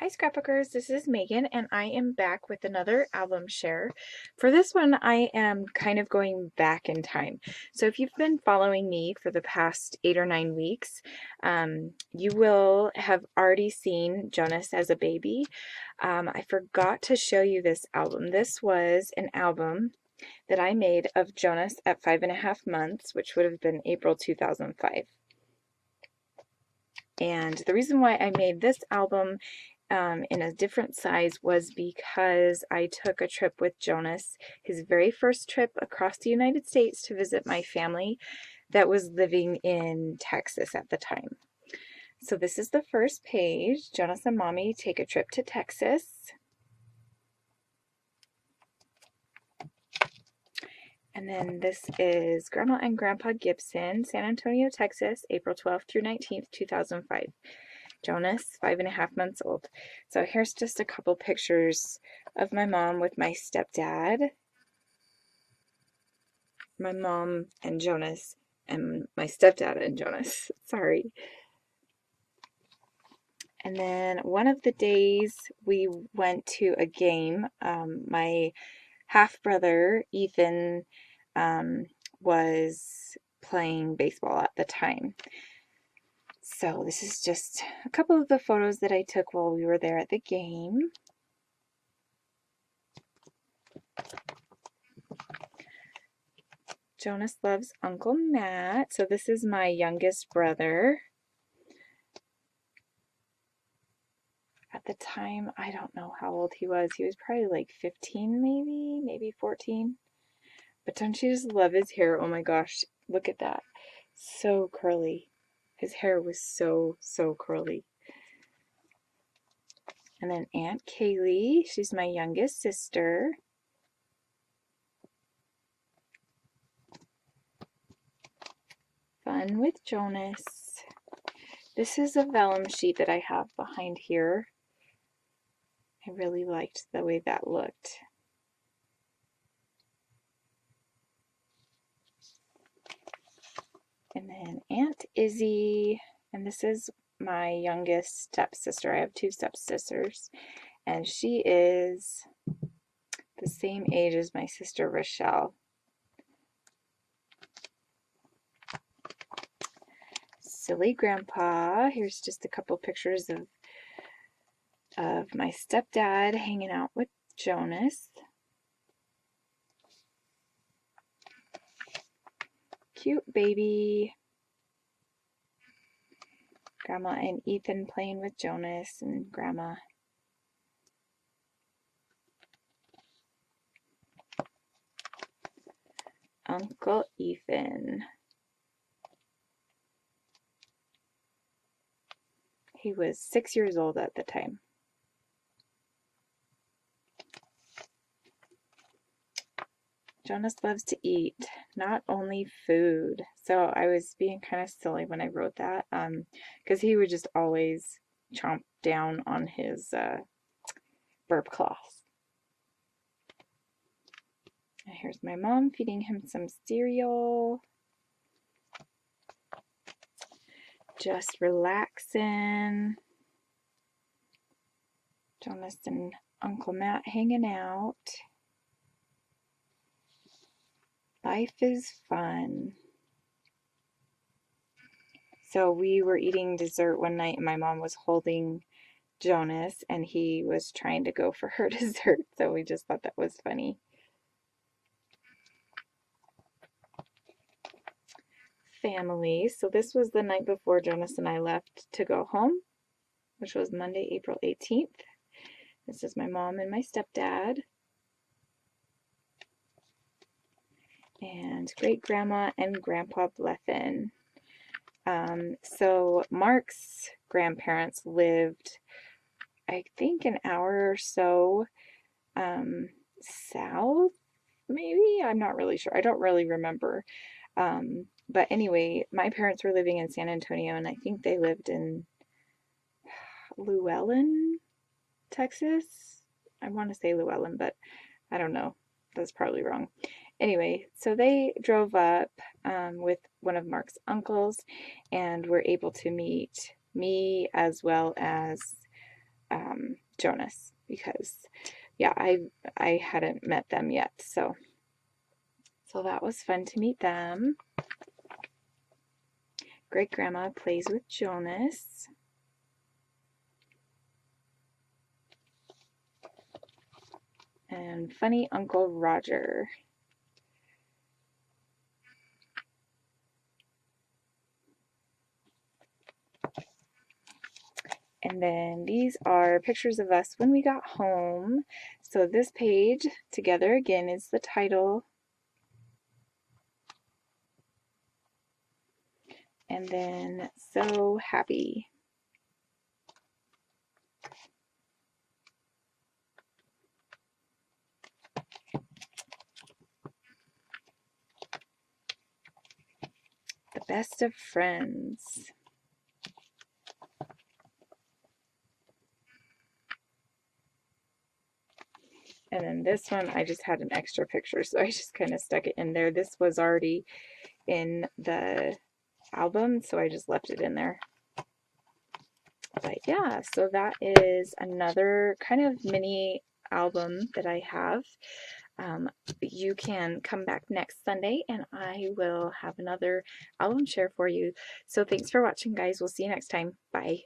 Hi scrapbookers, this is Megan and I am back with another album share. For this one I am kind of going back in time. So if you've been following me for the past 8 or 9 weeks, you will have already seen Jonas as a baby. I forgot to show you this album. This was an album that I made of Jonas at 5.5 months, which would have been April 2005. And the reason why I made this album in a different size was because I took a trip with Jonas, his very first trip across the United States to visit my family that was living in Texas at the time. So this is the first page. Jonas and Mommy take a trip to Texas. And then this is Grandma and Grandpa Gibson, San Antonio, Texas, April 12th through 19th, 2005. Jonas, 5.5 months old. So here's just a couple pictures of my mom with my stepdad, my mom and Jonas, and my stepdad and Jonas. Sorry. And then one of the days we went to a game. My half-brother, Ethan, was playing baseball at the time. So this is just a couple of the photos that I took while we were there at the game. Jonas loves Uncle Matt. So this is my youngest brother. At the time, I don't know how old he was. He was probably like 15 maybe 14. But don't you just love his hair? Oh my gosh, look at that. So curly. His hair was so curly. And then Aunt Kaylee, she's my youngest sister. Fun with Jonas. This is a vellum sheet that I have behind here. I really liked the way that looked. And then Aunt Izzy, and this is my youngest stepsister. I have two stepsisters, and she is the same age as my sister Rochelle. Silly Grandpa. Here's just a couple pictures of my stepdad hanging out with Jonas. Cute baby. Grandma and Ethan playing with Jonas and Grandma. Uncle Ethan. He was 6 years old at the time. Jonas loves to eat, not only food. So I was being kind of silly when I wrote that, because he would just always chomp down on his burp cloths. And here's my mom feeding him some cereal. Just relaxing. Jonas and Uncle Matt hanging out. Life is fun. So we were eating dessert one night and my mom was holding Jonas and he was trying to go for her dessert. So we just thought that was funny. Family. So this was the night before Jonas and I left to go home, which was Monday, April 18th. This is my mom and my stepdad. And great grandma and grandpa Bleffin. So Mark's grandparents lived, I think, an hour or so south, maybe? I'm not really sure. I don't really remember. But anyway, my parents were living in San Antonio, and I think they lived in Llewellyn, Texas. I want to say Llewellyn, but I don't know. That's probably wrong. Anyway, so they drove up with one of Mark's uncles and were able to meet me as well as Jonas, because yeah, I hadn't met them yet, so that was fun to meet them. Great grandma plays with Jonas. And funny Uncle Roger. And then these are pictures of us when we got home. So this page, Together Again, is the title. And then So Happy. The Best of Friends. And then this one, I just had an extra picture, so I just kind of stuck it in there. This was already in the album, so I just left it in there. But yeah, so that is another kind of mini album that I have. You can come back next Sunday and I will have another album share for you. So thanks for watching, guys. We'll see you next time. Bye.